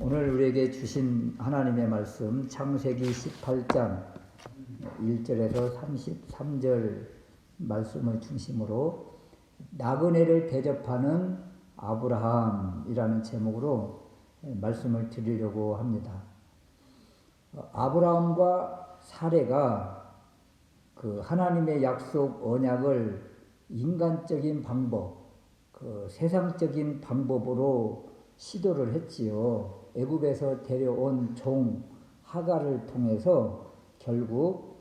오늘 우리에게 주신 하나님의 말씀 창세기 18장 1절에서 33절 말씀을 중심으로 나그네를 대접하는 아브라함이라는 제목으로 말씀을 드리려고 합니다. 아브라함과 사레가 그 하나님의 약속 언약을 인간적인 방법, 그 세상적인 방법으로 시도를 했지요. 애굽에서 데려온 종 하갈을 통해서 결국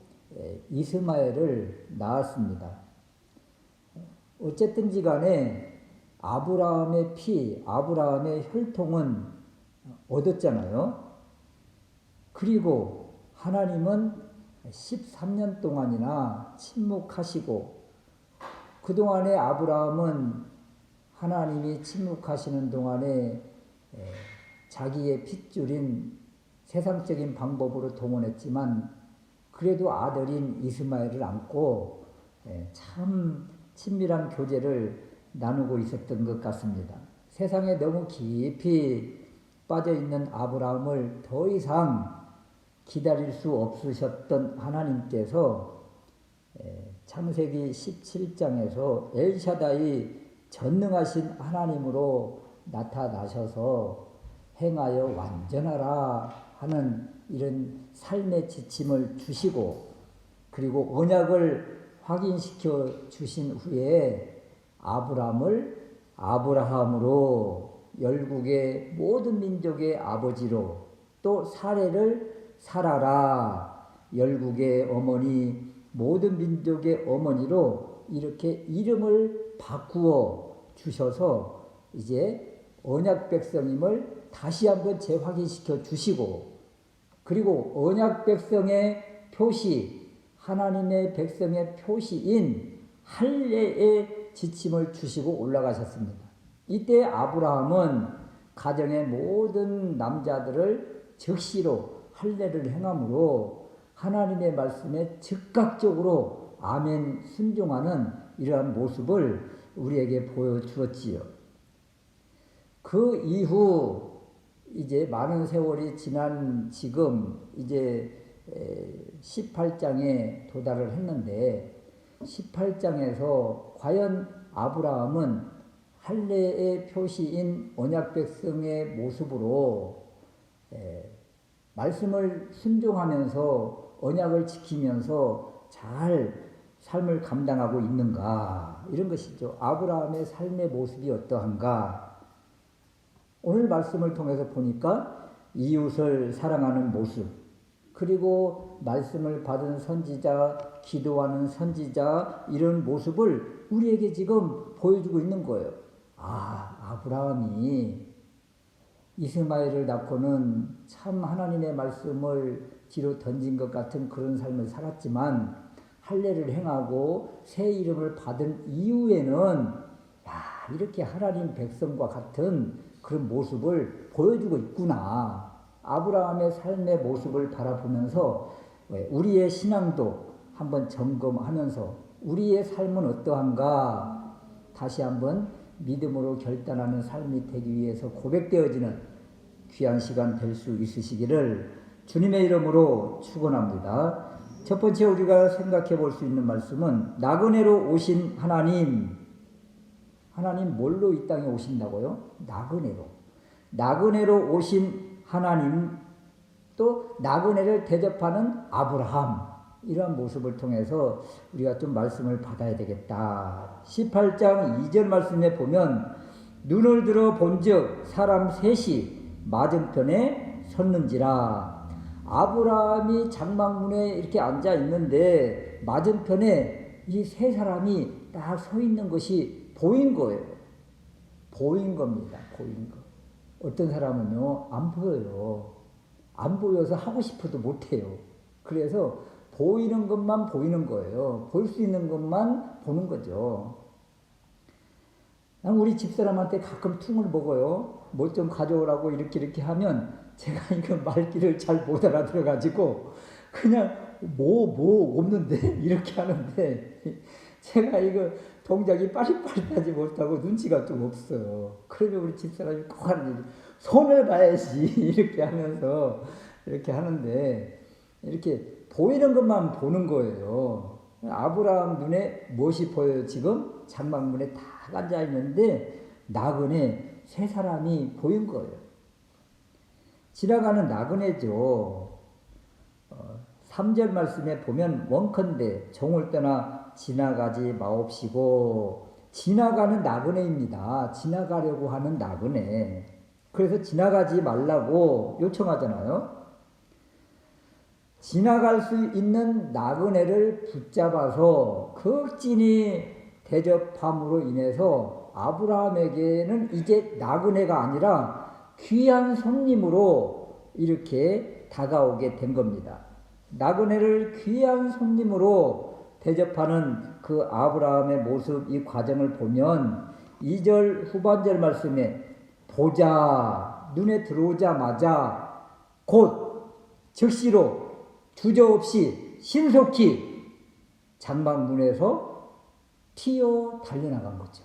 이스마엘을 낳았습니다. 어쨌든지 간에 아브라함의 피, 아브라함의 혈통은 얻었잖아요. 그리고 하나님은 13년 동안이나 침묵하시고 그동안에 아브라함은 하나님이 침묵하시는 동안에 자기의 핏줄인 세상적인 방법으로 동원했지만 그래도 아들인 이스마엘을 안고 참 친밀한 교제를 나누고 있었던 것 같습니다. 세상에 너무 깊이 빠져있는 아브라함을 더 이상 기다릴 수 없으셨던 하나님께서 창세기 17장에서 엘샤다이 전능하신 하나님으로 나타나셔서 행하여 완전하라 하는 이런 삶의 지침을 주시고 그리고 언약을 확인시켜 주신 후에 아브라함을 아브라함으로 열국의 모든 민족의 아버지로 또 사레를 사라라 열국의 어머니 모든 민족의 어머니로 이렇게 이름을 바꾸어 주셔서 이제 언약 백성임을 다시 한번 재확인시켜 주시고 그리고 언약 백성의 표시 하나님의 백성의 표시인 할례의 지침을 주시고 올라가셨습니다. 이때 아브라함은 가정의 모든 남자들을 즉시로 할례를 행함으로 하나님의 말씀에 즉각적으로 아멘 순종하는 이러한 모습을 우리에게 보여주었지요. 그 이후 이제 많은 세월이 지난 지금 이제 18장에 도달을 했는데 18장에서 과연 아브라함은 할례의 표시인 언약 백성의 모습으로 말씀을 순종하면서 언약을 지키면서 잘 삶을 감당하고 있는가 이런 것이죠. 아브라함의 삶의 모습이 어떠한가. 오늘 말씀을 통해서 보니까 이웃을 사랑하는 모습 그리고 말씀을 받은 선지자, 기도하는 선지자 이런 모습을 우리에게 지금 보여주고 있는 거예요. 아브라함이 이스마엘을 낳고는 참 하나님의 말씀을 뒤로 던진 것 같은 그런 삶을 살았지만 할례를 행하고 새 이름을 받은 이후에는 이렇게 하나님 백성과 같은 그런 모습을 보여주고 있구나. 아브라함의 삶의 모습을 바라보면서 우리의 신앙도 한번 점검하면서 우리의 삶은 어떠한가 다시 한번 믿음으로 결단하는 삶이 되기 위해서 고백되어지는 귀한 시간 될 수 있으시기를 주님의 이름으로 축원합니다. 첫 번째 우리가 생각해 볼 수 있는 말씀은 나그네로 오신 하나님. 하나님 뭘로 이 땅에 오신다고요? 나그네로 오신 하나님 또 나그네를 대접하는 아브라함 이러한 모습을 통해서 우리가 좀 말씀을 받아야 되겠다. 18장 2절 말씀에 보면 눈을 들어 본즉 사람 셋이 맞은편에 섰는지라. 아브라함이 장막문에 이렇게 앉아 있는데 맞은편에 이 세 사람이 딱 서 있는 것이 보인 거예요. 보인 겁니다. 보인 거. 어떤 사람은요 안 보여요. 안 보여서 하고 싶어도 못해요. 그래서 보이는 것만 보이는 거예요. 볼 수 있는 것만 보는 거죠. 난 우리 집사람한테 가끔 퉁을 먹어요. 뭐 좀 가져오라고 이렇게 하면 제가 이거 말귀를 잘 못 알아들어가지고 그냥 뭐 없는데 이렇게 하는데 제가 이거 동작이 빠릿빠릿하지 못하고 눈치가 좀 없어요. 그러면 우리 집사람이 꼭 하는 얘기, 손을 봐야지 이렇게 하면서 이렇게 하는데 이렇게 보이는 것만 보는 거예요. 아브라함 눈에 무엇이 보여요? 지금 장막문에 딱 앉아 있는데 나그네 세 사람이 보인 거예요. 지나가는 나그네죠. 3절 말씀에 보면 원컨대 종을 떠나 지나가지 마옵시고, 지나가는 나그네입니다. 지나가려고 하는 나그네. 그래서 지나가지 말라고 요청하잖아요. 지나갈 수 있는 나그네를 붙잡아서 극진히 대접함으로 인해서 아브라함에게는 이제 나그네가 아니라 귀한 손님으로 이렇게 다가오게 된 겁니다. 나그네를 귀한 손님으로 대접하는 그 아브라함의 모습, 이 과정을 보면 2절 후반절 말씀에 보자, 눈에 들어오자마자 곧 즉시로 주저없이 신속히 장막문에서 튀어 달려나간 거죠.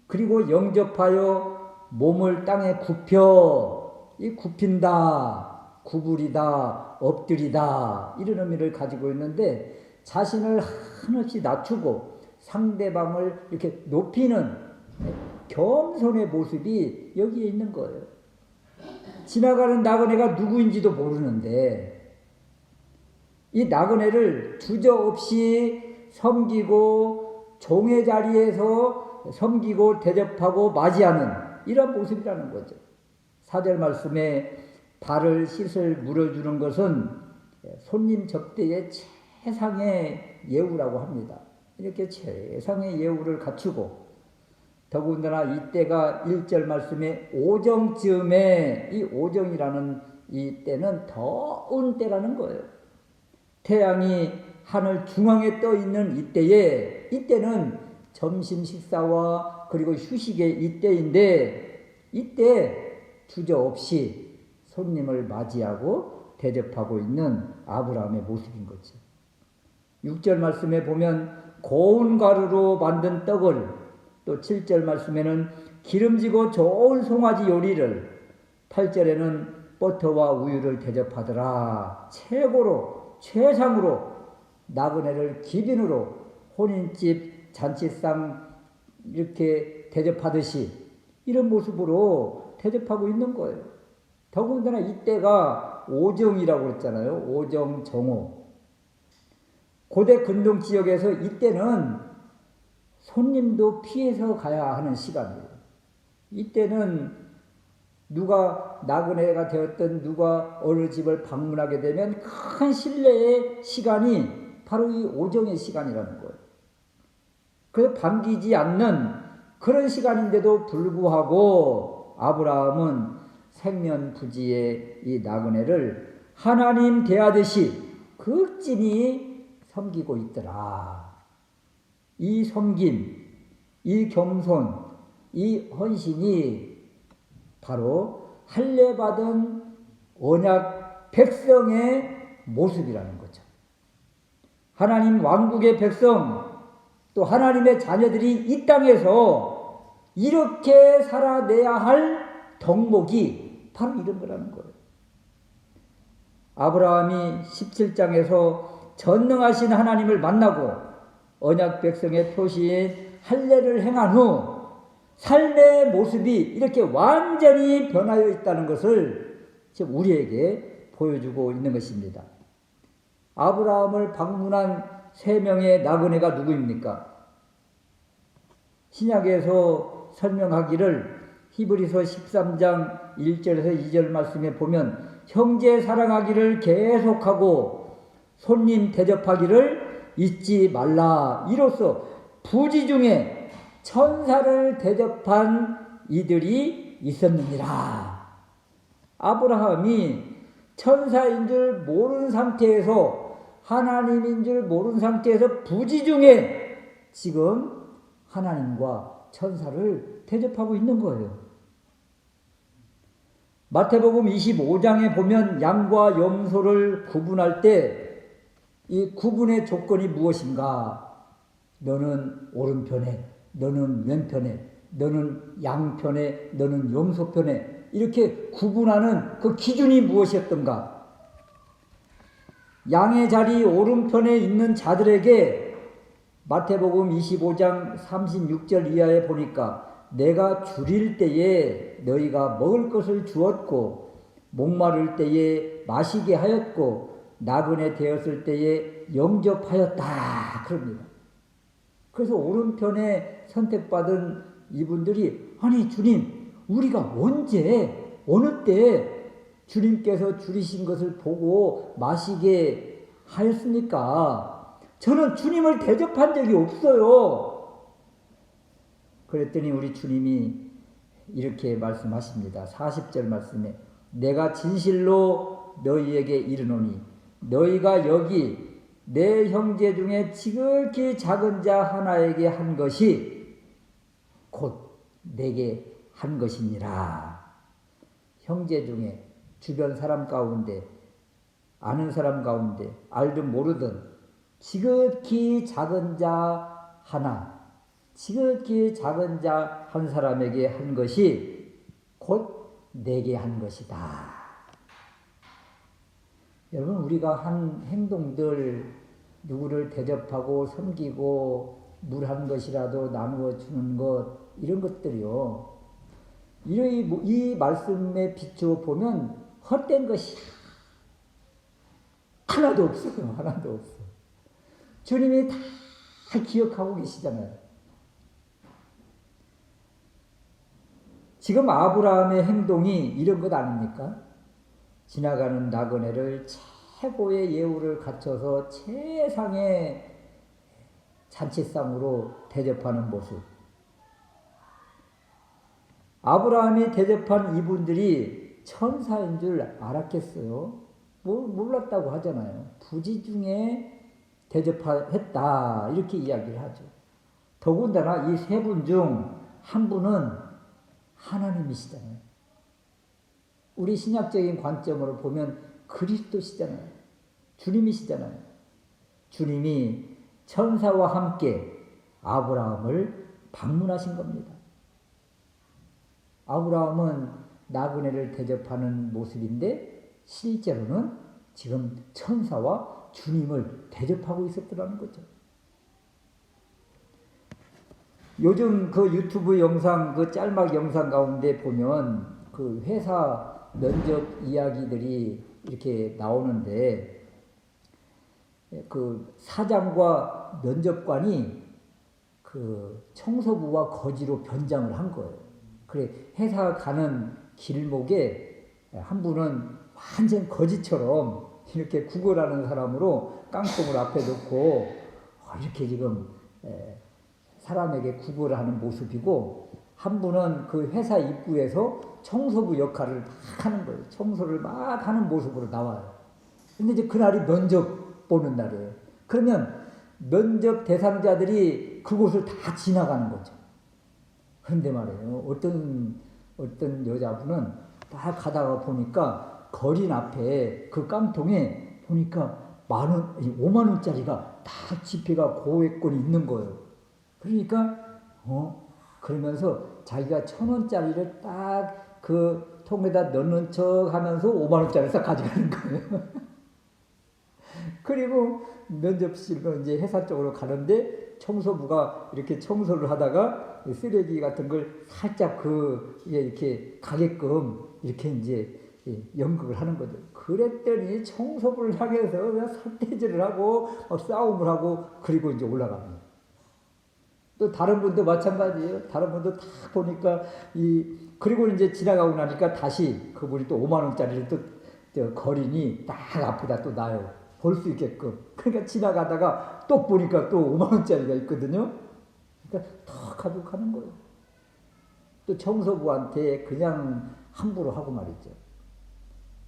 그리고 영접하여 몸을 땅에 굽혀, 이 굽힌다, 구부리다, 엎드리다 이런 의미를 가지고 있는데, 자신을 한없이 낮추고 상대방을 이렇게 높이는 겸손의 모습이 여기에 있는 거예요. 지나가는 나그네가 누구인지도 모르는데 이 나그네를 주저없이 섬기고 종의 자리에서 섬기고 대접하고 맞이하는 이런 모습이라는 거죠. 4절 말씀에 발을 씻을 물어주는 것은 손님 접대의 최상의 예우라고 합니다. 이렇게 최상의 예우를 갖추고, 더군다나 이때가 1절 말씀에 오정쯤에, 이 오정이라는 이 때는 더운 때라는 거예요. 태양이 하늘 중앙에 떠 있는 이때에, 이때는 점심 식사와 그리고 휴식의 이때인데, 이때 주저없이 손님을 맞이하고 대접하고 있는 아브라함의 모습인 거죠. 6절 말씀에 보면 고운 가루로 만든 떡을, 또 7절 말씀에는 기름지고 좋은 송아지 요리를, 8절에는 버터와 우유를 대접하더라. 최고로 최상으로 나그네를 기빈으로 혼인집 잔치상 이렇게 대접하듯이 이런 모습으로 대접하고 있는 거예요. 더군다나 이때가 오정이라고 했잖아요. 오정 정오. 고대 근동 지역에서 이때는 손님도 피해서 가야 하는 시간이에요. 이때는 누가 나그네가 되었던 누가 어느 집을 방문하게 되면 큰 신뢰의 시간이 바로 이 오정의 시간이라는 거예요. 그래서 반기지 않는 그런 시간인데도 불구하고 아브라함은 생면부지의 이 나그네를 하나님 대하듯이 극진히 섬기고 있더라. 이 섬김, 이 겸손, 이 헌신이 바로 할례받은 언약 백성의 모습이라는 거죠. 하나님 왕국의 백성, 또 하나님의 자녀들이 이 땅에서 이렇게 살아내야 할 덕목이 바로 이런 거라는 거예요. 아브라함이 17장에서 전능하신 하나님을 만나고 언약 백성의 표시인 할례를 행한 후 삶의 모습이 이렇게 완전히 변하여 있다는 것을 지금 우리에게 보여주고 있는 것입니다. 아브라함을 방문한 3명의 나그네가 누구입니까? 신약에서 설명하기를 히브리서 13장 1절에서 2절 말씀에 보면 형제 사랑하기를 계속하고 손님 대접하기를 잊지 말라. 이로써 부지 중에 천사를 대접한 이들이 있었느니라. 아브라함이 천사인 줄 모르는 상태에서, 하나님인 줄 모르는 상태에서 부지 중에 지금 하나님과 천사를 대접하고 있는 거예요. 마태복음 25장에 보면 양과 염소를 구분할 때 이 구분의 조건이 무엇인가? 너는 오른편에, 너는 왼편에, 너는 양편에, 너는 용소편에, 이렇게 구분하는 그 기준이 무엇이었던가? 양의 자리 오른편에 있는 자들에게 마태복음 25장 36절 이하에 보니까 내가 줄일 때에 너희가 먹을 것을 주었고 목마를 때에 마시게 하였고 나그네 되었을 때에 영접하였다 그럽니다. 그래서 오른편에 선택받은 이분들이 아니 주님 우리가 언제 어느 때 주님께서 줄이신 것을 보고 마시게 하였습니까? 저는 주님을 대접한 적이 없어요. 그랬더니 우리 주님이 이렇게 말씀하십니다. 40절 말씀에 내가 진실로 너희에게 이르노니 너희가 여기 내 형제 중에 지극히 작은 자 하나에게 한 것이 곧 내게 한 것이니라. 형제 중에 주변 사람 가운데 아는 사람 가운데 알든 모르든 지극히 작은 자 하나, 지극히 작은 자 한 사람에게 한 것이 곧 내게 한 것이다. 여러분 우리가 한 행동들 누구를 대접하고 섬기고 물 한 것이라도 나누어 주는 것 이런 것들이요. 이 말씀에 비추어 보면 헛된 것이 하나도 없어요. 하나도 없어. 주님이 다 기억하고 계시잖아요. 지금 아브라함의 행동이 이런 것 아닙니까? 지나가는 나그네를 최고의 예우를 갖춰서 최상의 잔치상으로 대접하는 모습. 아브라함이 대접한 이분들이 천사인 줄 알았겠어요? 몰랐다고 하잖아요. 부지 중에 대접했다 이렇게 이야기를 하죠. 더군다나 이 세 분 중 한 분은 하나님이시잖아요. 우리 신약적인 관점으로 보면 그리스도시잖아요. 주님이시잖아요. 주님이 천사와 함께 아브라함을 방문하신 겁니다. 아브라함은 나그네를 대접하는 모습인데 실제로는 지금 천사와 주님을 대접하고 있었더라는 거죠. 요즘 그 유튜브 영상, 그 짤막 영상 가운데 보면 그 회사 면접 이야기들이 이렇게 나오는데 그 사장과 면접관이 그 청소부와 거지로 변장을 한 거예요. 그래 회사 가는 길목에 한 분은 완전 거지처럼 이렇게 구걸하는 사람으로 깡통을 앞에 놓고 이렇게 지금 사람에게 구걸을 하는 모습이고 한 분은 그 회사 입구에서 청소부 역할을 막 하는 거예요. 청소를 막 하는 모습으로 나와요. 근데 이제 그날이 면접 보는 날이에요. 그러면 면접 대상자들이 그곳을 다 지나가는 거죠. 그런데 말이에요. 어떤 여자분은 딱 가다가 보니까 거린 앞에 그 깡통에 보니까 5만원짜리가 다 지폐가 고액권이 있는 거예요. 그러니까, 그러면서 자기가 1,000원짜리를 딱 그 통에다 넣는 척 하면서 5만원짜리를 싹 가져가는 거예요. 그리고 면접실로 이제 회사 쪽으로 가는데 청소부가 이렇게 청소를 하다가 쓰레기 같은 걸 살짝 이렇게 가게끔 이렇게 이제 연극을 하는 거죠. 그랬더니 청소부를 향해서 그냥 삿대질을 하고 싸움을 하고 그리고 이제 올라갑니다. 또 다른 분도 마찬가지예요. 다른 분도 다 보니까 그리고 이제 지나가고 나니까 다시 그분이 또 5만 원짜리를 또 거린이 딱 앞에다 또 놔요. 볼 수 있게끔. 그러니까 지나가다가 또 보니까 또 5만 원짜리가 있거든요. 그러니까 더 가져가는 거예요. 또 청소부한테 그냥 함부로 하고 말이죠.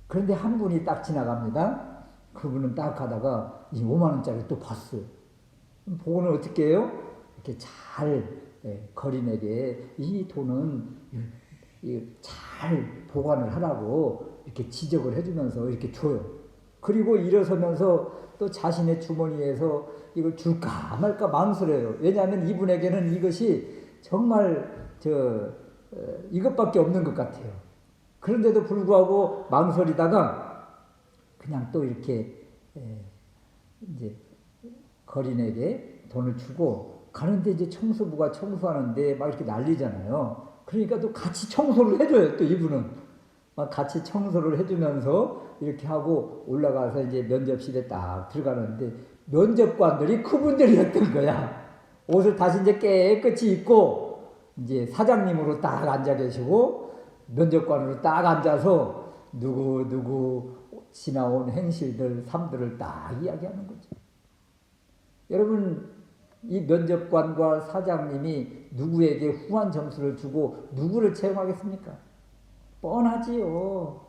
그런데 한 분이 딱 지나갑니다. 그분은 딱 가다가 이 5만 원짜리 또 봤어요. 보고는 어떻게 해요? 이렇게 잘 거린에게 이 돈은 잘 보관을 하라고 이렇게 지적을 해주면서 이렇게 줘요. 그리고 일어서면서 또 자신의 주머니에서 이걸 줄까 말까 망설여요. 왜냐하면 이분에게는 이것이 정말 이것밖에 없는 것 같아요. 그런데도 불구하고 망설이다가 그냥 또 이렇게 이제 거린에게 돈을 주고 가는데 이제 청소부가 청소하는데 막 이렇게 난리잖아요. 그러니까 또 같이 청소를 해줘요. 또 이분은 막 같이 청소를 해주면서 이렇게 하고 올라가서 이제 면접실에 딱 들어가는데 면접관들이 그분들이었던 거야. 옷을 다시 이제 깨끗이 입고 이제 사장님으로 딱 앉아 계시고 면접관으로 딱 앉아서 누구 지나온 행실들 삶들을 딱 이야기하는 거죠. 여러분 이 면접관과 사장님이 누구에게 후한 점수를 주고 누구를 채용하겠습니까? 뻔하지요.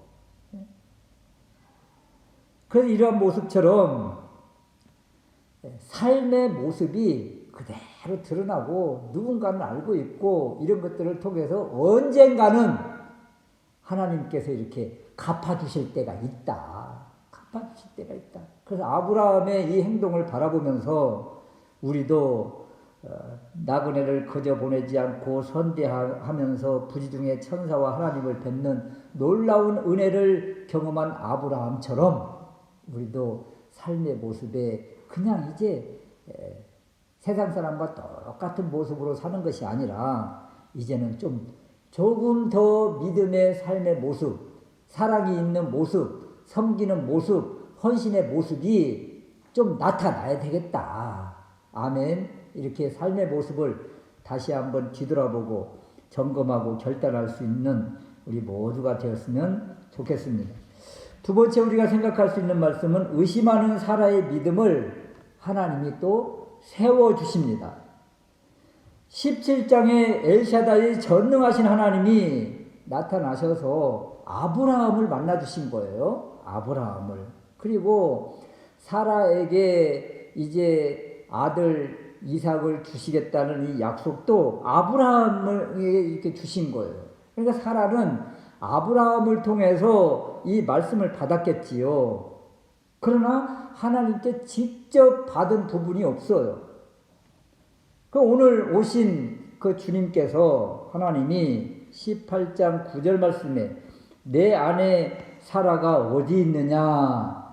그래서 이러한 모습처럼 삶의 모습이 그대로 드러나고 누군가는 알고 있고 이런 것들을 통해서 언젠가는 하나님께서 이렇게 갚아주실 때가 있다. 갚아주실 때가 있다. 그래서 아브라함의 이 행동을 바라보면서 우리도 나그네를 그저 보내지 않고 선대하면서 부지중에 천사와 하나님을 뵙는 놀라운 은혜를 경험한 아브라함처럼 우리도 삶의 모습에 그냥 이제 세상 사람과 똑같은 모습으로 사는 것이 아니라 이제는 조금 더 믿음의 삶의 모습, 사랑이 있는 모습, 섬기는 모습, 헌신의 모습이 좀 나타나야 되겠다. 아멘. 이렇게 삶의 모습을 다시 한번 뒤돌아보고 점검하고 결단할 수 있는 우리 모두가 되었으면 좋겠습니다. 두 번째 우리가 생각할 수 있는 말씀은 의심하는 사라의 믿음을 하나님이 또 세워주십니다. 17장에 엘샤다이 전능하신 하나님이 나타나셔서 아브라함을 만나주신 거예요. 아브라함을. 그리고 사라에게 이제 아들 이삭을 주시겠다는 이 약속도 아브라함에게 이렇게 주신 거예요. 그러니까 사라는 아브라함을 통해서 이 말씀을 받았겠지요. 그러나 하나님께 직접 받은 부분이 없어요. 그 오늘 오신 그 주님께서 하나님이 18장 9절 말씀에 내 아내 사라가 어디 있느냐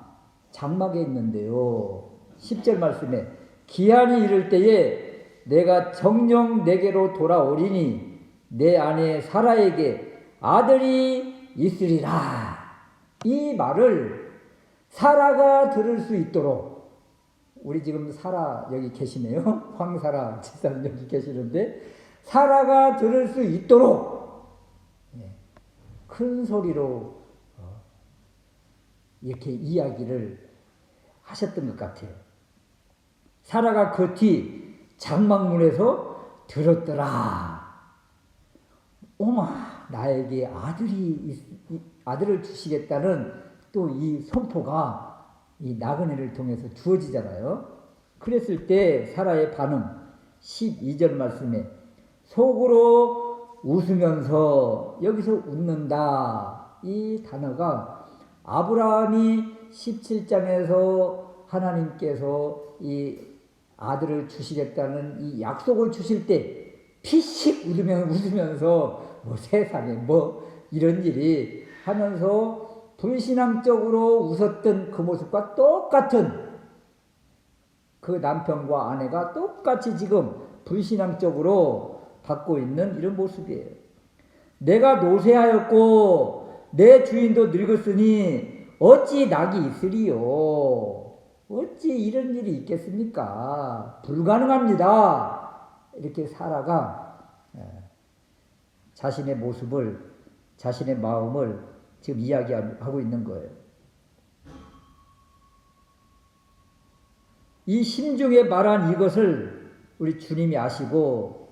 장막에 있는데요. 10절 말씀에 기한이 이를 때에 내가 정녕 내게로 돌아오리니 내 아내 사라에게 아들이 있으리라. 이 말을 사라가 들을 수 있도록 우리 지금 사라 여기 계시네요. 황사라 집사님 여기 계시는데 사라가 들을 수 있도록 큰 소리로 이렇게 이야기를 하셨던 것 같아요. 사라가 그 뒤 장막문에서 들었더라. 오마 나에게 아들을 주시겠다는 또 이 선포가 이 나그네를 통해서 주어지잖아요. 그랬을 때 사라의 반응 12절 말씀에 속으로 웃으면서 여기서 웃는다. 이 단어가 아브라함이 17장에서 하나님께서 이 아들을 주시겠다는 이 약속을 주실 때 피식 웃으면서 뭐 세상에 뭐 이런 일이 하면서 불신앙적으로 웃었던 그 모습과 똑같은 그 남편과 아내가 똑같이 지금 불신앙적으로 받고 있는 이런 모습이에요. 내가 노쇠하였고 내 주인도 늙었으니 어찌 낙이 있으리요. 어찌 이런 일이 있겠습니까? 불가능합니다. 이렇게 사라가 자신의 모습을 자신의 마음을 지금 이야기하고 있는 거예요. 이 심중에 말한 이것을 우리 주님이 아시고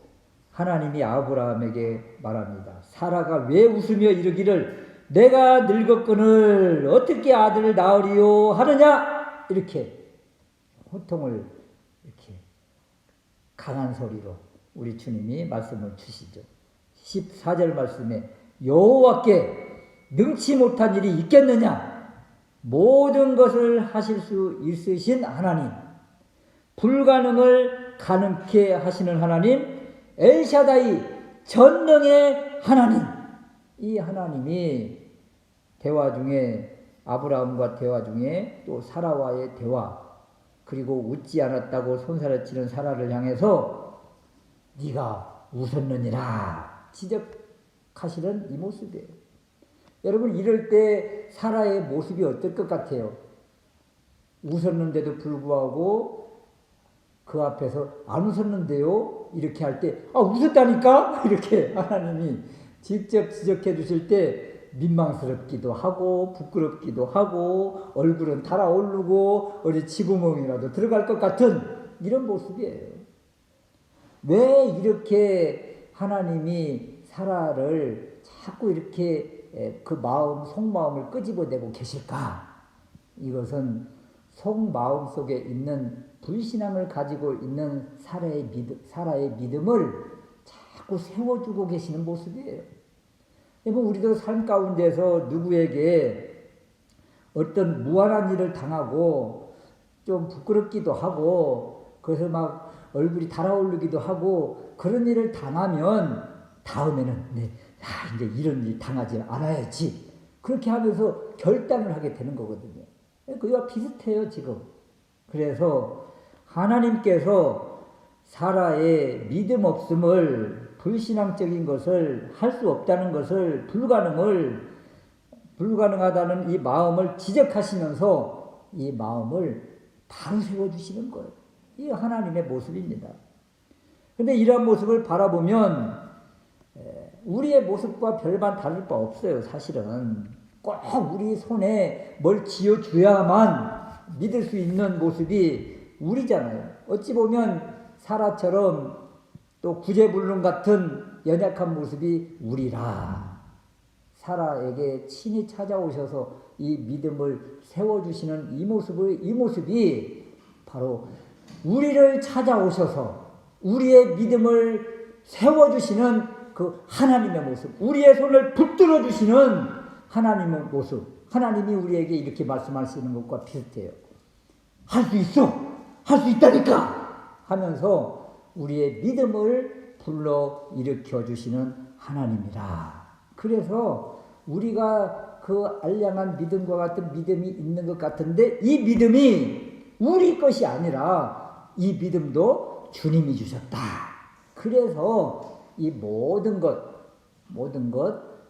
하나님이 아브라함에게 말합니다. 사라가 왜 웃으며 이르기를 내가 늙었거늘 어떻게 아들을 낳으리요 하느냐 이렇게 호통을 이렇게 강한 소리로 우리 주님이 말씀을 주시죠. 14절 말씀에 여호와께 능치 못한 일이 있겠느냐? 모든 것을 하실 수 있으신 하나님, 불가능을 가능케 하시는 하나님, 엘샤다이, 전능의 하나님. 이 하나님이 대화 중에, 아브라함과 대화 중에 또 사라와의 대화, 그리고 웃지 않았다고 손사래치는 사라를 향해서 네가 웃었느니라 지적하시는 이 모습이에요. 여러분, 이럴 때 사라의 모습이 어떨 것 같아요? 웃었는데도 불구하고 그 앞에서 안 웃었는데요? 이렇게 할 때, 웃었다니까? 이렇게 하나님이 직접 지적해 주실 때 민망스럽기도 하고 부끄럽기도 하고 얼굴은 달아오르고 어디 지구멍이라도 들어갈 것 같은 이런 모습이에요. 왜 이렇게 하나님이 사라를 자꾸 이렇게 그 마음, 속마음을 끄집어내고 계실까? 이것은 속마음 속에 있는 불신앙을 가지고 있는 사라의 믿음을 자꾸 세워주고 계시는 모습이에요. 여러분, 우리도 삶 가운데서 누구에게 어떤 무한한 일을 당하고 좀 부끄럽기도 하고 그래서 막 얼굴이 달아오르기도 하고 그런 일을 당하면 다음에는 이제 이런 일 당하지 않아야지 그렇게 하면서 결단을 하게 되는 거거든요. 그와 비슷해요 지금. 그래서 하나님께서 사라의 믿음 없음을, 불신앙적인 것을, 할 수 없다는 것을, 불가능하다는 이 마음을 지적하시면서 이 마음을 바로 세워주시는 거예요. 이 하나님의 모습입니다. 그런데 이러한 모습을 바라보면 우리의 모습과 별반 다를 바 없어요. 사실은 꼭 우리 손에 뭘 쥐어줘야만 믿을 수 있는 모습이 우리잖아요. 어찌 보면 사라처럼 또 구제불능 같은 연약한 모습이 우리라. 사라에게 친히 찾아오셔서 이 믿음을 세워주시는 이 모습이 바로 우리를 찾아오셔서 우리의 믿음을 세워주시는 그 하나님의 모습, 우리의 손을 붙들어 주시는 하나님의 모습, 하나님이 우리에게 이렇게 말씀하시는 것과 비슷해요. 할 수 있어! 할 수 있다니까! 하면서 우리의 믿음을 불러 일으켜 주시는 하나님이라. 그래서 우리가 그 알량한 믿음과 같은 믿음이 있는 것 같은데 이 믿음이 우리 것이 아니라 이 믿음도 주님이 주셨다. 그래서 이 모든 것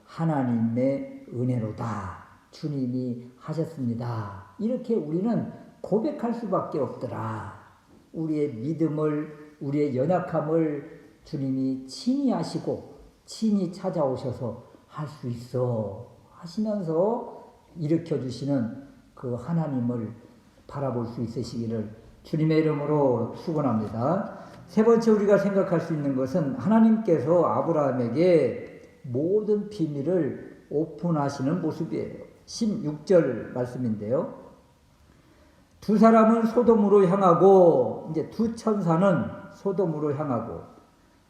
하나님의 은혜로다. 주님이 하셨습니다. 이렇게 우리는 고백할 수밖에 없더라. 우리의 믿음을, 우리의 연약함을 주님이 친히 하시고 친히 찾아오셔서 할 수 있어 하시면서 일으켜 주시는 그 하나님을 바라볼 수 있으시기를 주님의 이름으로 축원합니다. 세 번째 우리가 생각할 수 있는 것은 하나님께서 아브라함에게 모든 비밀을 오픈하시는 모습이에요. 16절 말씀인데요. 두 사람은 소돔으로 향하고, 이제 두 천사는 소돔으로 향하고,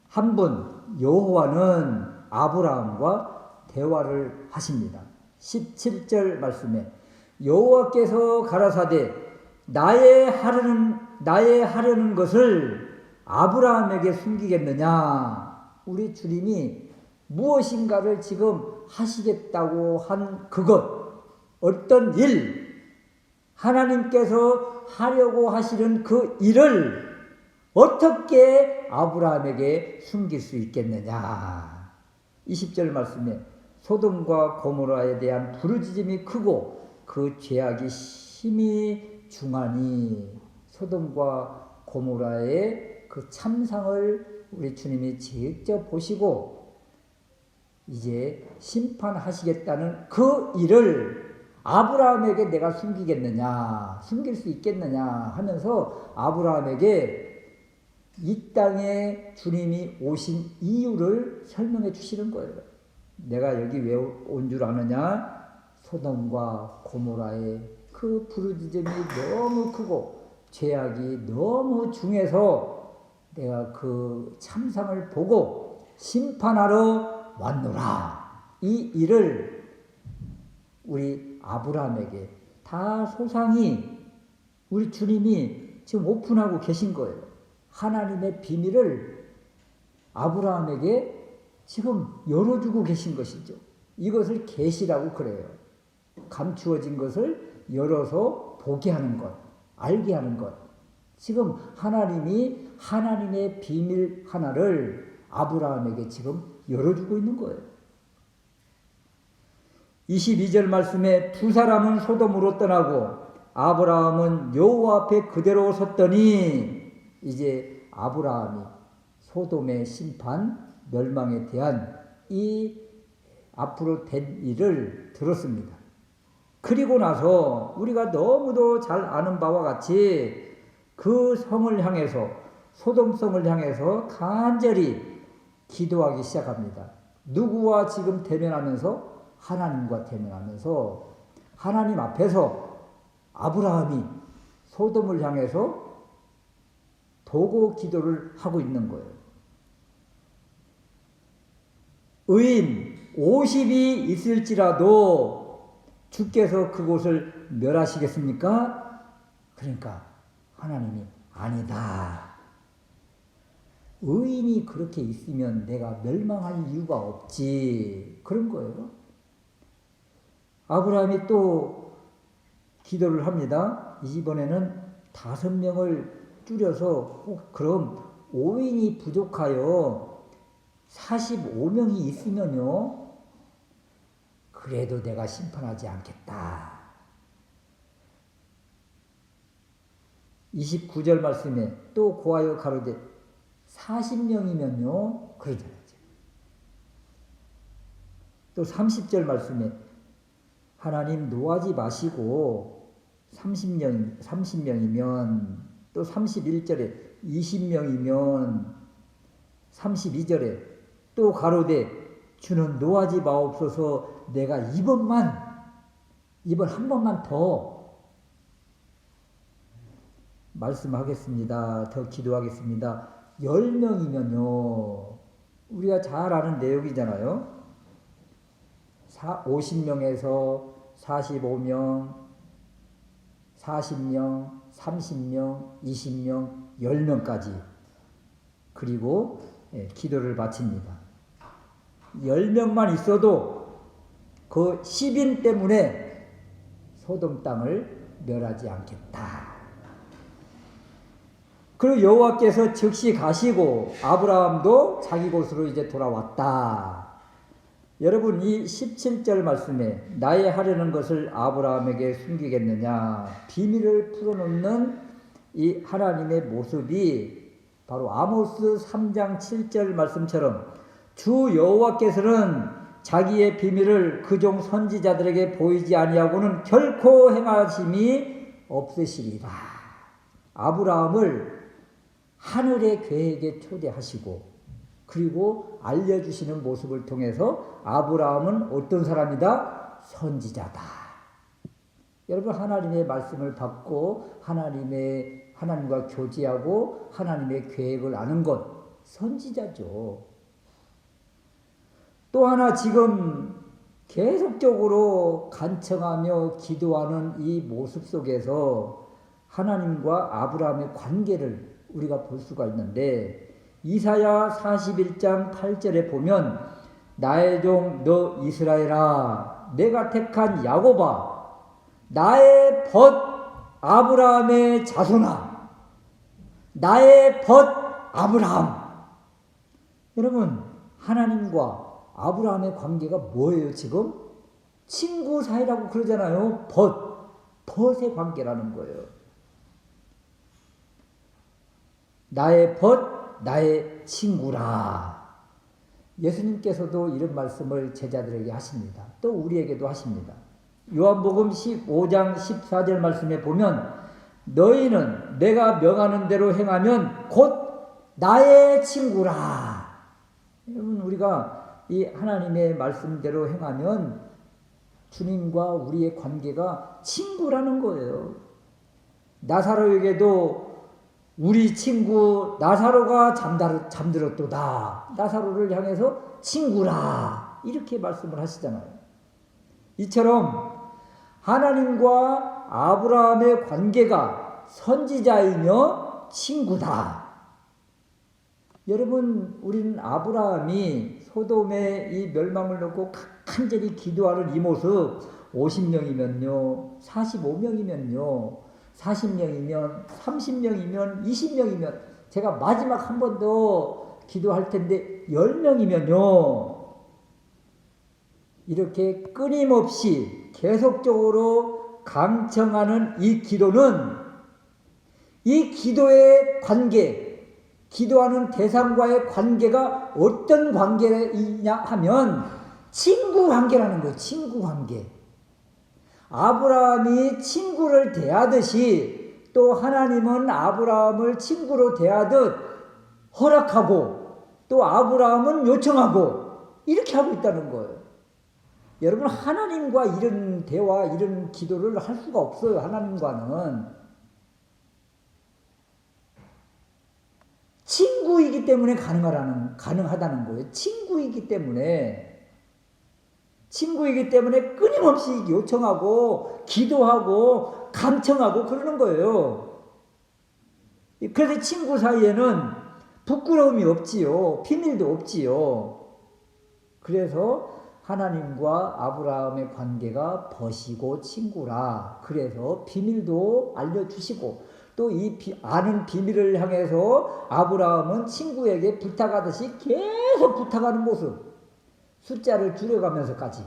한 분 여호와는 아브라함과 대화를 하십니다. 17절 말씀에 여호와께서 가라사대 나의 하려는 것을 아브라함에게 숨기겠느냐. 우리 주님이 무엇인가를 지금 하시겠다고 한 그것, 어떤 일, 하나님께서 하려고 하시는 그 일을 어떻게 아브라함에게 숨길 수 있겠느냐. 20절 말씀에 소돔과 고모라에 대한 부르짖음이 크고 그 죄악이 심히 중하니, 소돔과 고모라의 그 참상을 우리 주님이 직접 보시고 이제 심판하시겠다는 그 일을 아브라함에게 내가 숨기겠느냐, 숨길 수 있겠느냐 하면서 아브라함에게 이 땅에 주님이 오신 이유를 설명해 주시는 거예요. 내가 여기 왜 온 줄 아느냐? 소돔과 고모라의 그 부르짖음이 너무 크고 죄악이 너무 중해서 내가 그 참상을 보고 심판하러 왔노라. 이 일을 우리 아브라함에게 다 소상히 우리 주님이 지금 오픈하고 계신 거예요. 하나님의 비밀을 아브라함에게 지금 열어주고 계신 것이죠. 이것을 계시라고 그래요. 감추어진 것을 열어서 보게 하는 것, 알게 하는 것. 지금 하나님이 하나님의 비밀 하나를 아브라함에게 지금 열어주고 있는 거예요. 22절 말씀에 두 사람은 소돔으로 떠나고 아브라함은 여호와 앞에 그대로 섰더니 이제 아브라함이 소돔의 심판, 멸망에 대한 이 앞으로 된 일을 들었습니다. 그리고 나서 우리가 너무도 잘 아는 바와 같이 그 성을 향해서 소돔성을 향해서 간절히 기도하기 시작합니다. 누구와 지금 대면하면서? 하나님과 대면하면서 하나님 앞에서 아브라함이 소돔을 향해서 도고 기도를 하고 있는 거예요. 의인 50이 있을지라도 주께서 그곳을 멸하시겠습니까? 그러니까 하나님이 아니다. 의인이 그렇게 있으면 내가 멸망할 이유가 없지. 그런 거예요. 아브라함이 또 기도를 합니다. 이번에는 5명을 줄여서 그럼 5인이 부족하여 45명이 있으면요. 그래도 내가 심판하지 않겠다. 29절 말씀에 또 고하여 가로되 40명이면요. 그러잖아요. 또 30절 말씀에 하나님 노하지 마시고 30명이면 또 31절에 20명이면 32절에 또 가로되 주는 노하지 마옵소서 내가 이번 한 번만 더 말씀하겠습니다. 더 기도하겠습니다. 10명이면요. 우리가 잘 아는 내용이잖아요. 50명에서 45명, 40명, 30명, 20명, 10명까지 그리고 기도를 바칩니다. 10명만 있어도 그 10인 때문에 소돔 땅을 멸하지 않겠다. 그리고 여호와께서 즉시 가시고 아브라함도 자기 곳으로 이제 돌아왔다. 여러분 이 17절 말씀에 나의 하려는 것을 아브라함에게 숨기겠느냐 비밀을 풀어놓는 이 하나님의 모습이 바로 아모스 3장 7절 말씀처럼 주 여호와께서는 자기의 비밀을 그종 선지자들에게 보이지 아니하고는 결코 행하심이 없으시리라. 아브라함을 하늘의 계획에 초대하시고 그리고 알려주시는 모습을 통해서 아브라함은 어떤 사람이다? 선지자다. 여러분 하나님의 말씀을 받고 하나님과 교제하고 하나님의 계획을 아는 것 선지자죠. 또 하나 지금 계속적으로 간청하며 기도하는 이 모습 속에서 하나님과 아브라함의 관계를 우리가 볼 수가 있는데 이사야 41장 8절에 보면 나의 종 너 이스라엘아 내가 택한 야곱아 나의 벗 아브라함의 자손아 나의 벗 아브라함. 여러분 하나님과 아브라함의 관계가 뭐예요 지금? 친구 사이라고 그러잖아요. 벗의 관계라는 거예요. 나의 벗 나의 친구라. 예수님께서도 이런 말씀을 제자들에게 하십니다. 또 우리에게도 하십니다. 요한복음 15장 14절 말씀에 보면 너희는 내가 명하는 대로 행하면 곧 나의 친구라. 여러분 우리가 이 하나님의 말씀대로 행하면 주님과 우리의 관계가 친구라는 거예요. 나사로에게도 우리 친구 나사로가 잠들었도다. 나사로를 향해서 친구라 이렇게 말씀을 하시잖아요. 이처럼 하나님과 아브라함의 관계가 선지자이며 친구다. 여러분, 우리는 아브라함이 소돔의 이 멸망을 놓고 간절히 기도하는 이 모습, 50명이면요, 45명이면요, 40명이면, 30명이면, 20명이면, 제가 마지막 한 번 더 기도할 텐데 10명이면요, 이렇게 끊임없이 계속적으로 강청하는 이 기도는, 이 기도의 관계, 기도하는 대상과의 관계가 어떤 관계이냐 하면 친구 관계라는 거예요. 친구 관계. 아브라함이 친구를 대하듯이 또 하나님은 아브라함을 친구로 대하듯 허락하고 또 아브라함은 요청하고 이렇게 하고 있다는 거예요. 여러분, 하나님과 이런 대화, 이런 기도를 할 수가 없어요. 하나님과는. 친구이기 때문에 가능하다는 거예요. 친구이기 때문에 끊임없이 요청하고 기도하고 간청하고 그러는 거예요. 그래서 친구 사이에는 부끄러움이 없지요. 비밀도 없지요. 그래서 하나님과 아브라함의 관계가 벗이고 친구라. 그래서 비밀도 알려주시고 또 이 아는 비밀을 향해서 아브라함은 친구에게 부탁하듯이 계속 부탁하는 모습, 숫자를 줄여가면서까지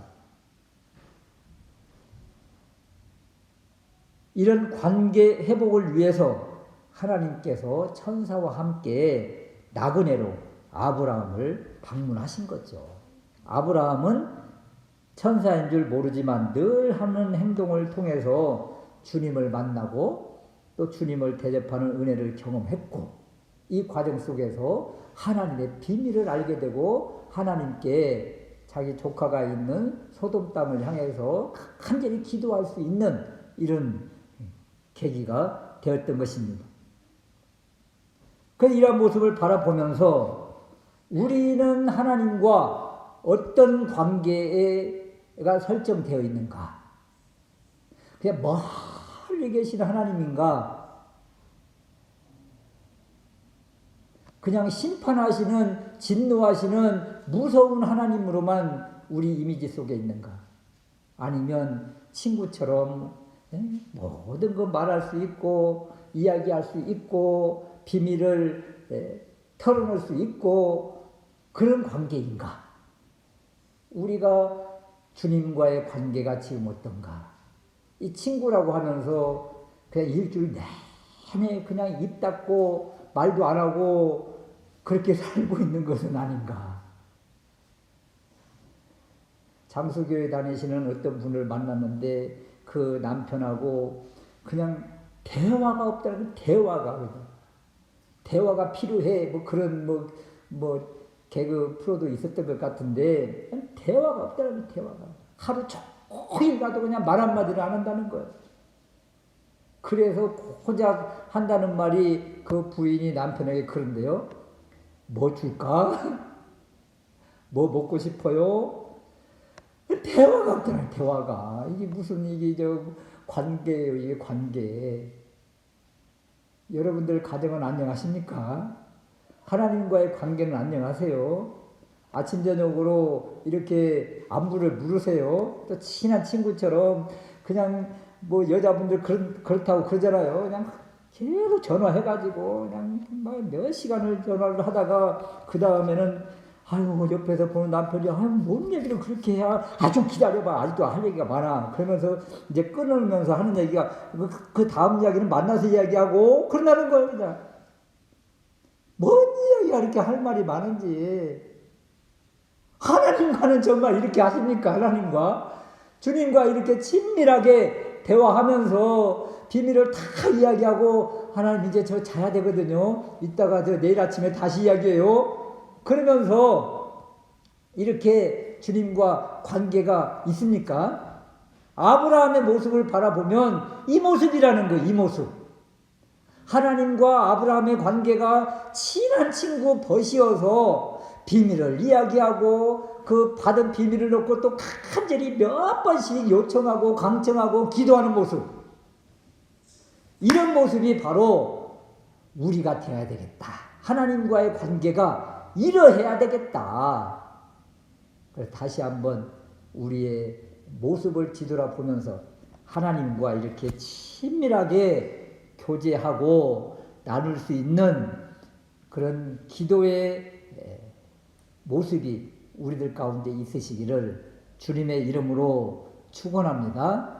이런 관계 회복을 위해서 하나님께서 천사와 함께 나그네로 아브라함을 방문하신 거죠. 아브라함은 천사인 줄 모르지만 늘 하는 행동을 통해서 주님을 만나고 또 주님을 대접하는 은혜를 경험했고 이 과정 속에서 하나님의 비밀을 알게 되고 하나님께 자기 조카가 있는 소돔 땅을 향해서 간절히 기도할 수 있는 이런 계기가 되었던 것입니다. 그래서 이러한 모습을 바라보면서 우리는 하나님과 어떤 관계가 설정되어 있는가? 그냥 멀리 계신 하나님인가? 그냥 심판하시는, 진노하시는 무서운 하나님으로만 우리 이미지 속에 있는가? 아니면 친구처럼 모든 거 말할 수 있고 이야기할 수 있고 비밀을 털어놓을 수 있고 그런 관계인가? 우리가 주님과의 관계가 지금 어떤가? 이 친구라고 하면서 그냥 일주일 내내 그냥 입 닫고 말도 안 하고 그렇게 살고 있는 것은 아닌가? 장수교회 다니시는 어떤 분을 만났는데 그 남편하고 그냥 대화가 없다는 대화가 필요해. 뭐 그런 뭐 개그 프로도 있었던 것 같은데 대화가 없다는 대화가 하루 종일 가도 그냥 말 한마디를 안 한다는 거예요. 그래서 고작 한다는 말이 그 부인이 남편에게 그런데요. 뭐 줄까? 뭐 먹고 싶어요? 대화가 없잖아요. 대화가 이게 무슨 이게 관계예요. 이게 관계. 여러분들 가정은 안녕하십니까? 하나님과의 관계는 안녕하세요? 아침 저녁으로 이렇게 안부를 물으세요. 또 친한 친구처럼 그냥 뭐 여자분들 그렇다고 그러잖아요. 그냥 계속 전화해가지고 그냥 몇 시간을 전화를 하다가 그 다음에는 아유 옆에서 보는 남편이 아유 뭔 얘기를 그렇게 해야 좀 기다려봐 아직도 할 얘기가 많아 그러면서 이제 끊으면서 하는 얘기가 그 다음 이야기는 만나서 이야기하고 그런다는 거예요. 그냥 뭔 이야기가 이렇게 할 말이 많은지. 하나님과는 정말 이렇게 하십니까? 하나님과 주님과 이렇게 친밀하게 대화하면서 비밀을 다 이야기하고 하나님 이제 저 자야 되거든요. 이따가 저 내일 아침에 다시 이야기해요. 그러면서 이렇게 주님과 관계가 있습니까? 아브라함의 모습을 바라보면 이 모습이라는 거예요. 이 모습. 하나님과 아브라함의 관계가 친한 친구 벗이어서 비밀을 이야기하고 그 받은 비밀을 놓고 또 간절히 몇 번씩 요청하고 강청하고 기도하는 모습. 이런 모습이 바로 우리가 되어야 되겠다. 하나님과의 관계가 이러해야 되겠다. 그래서 다시 한번 우리의 모습을 뒤돌아보면서 하나님과 이렇게 친밀하게 교제하고 나눌 수 있는 그런 기도의 모습이 우리들 가운데 있으시기를 주님의 이름으로 축원합니다.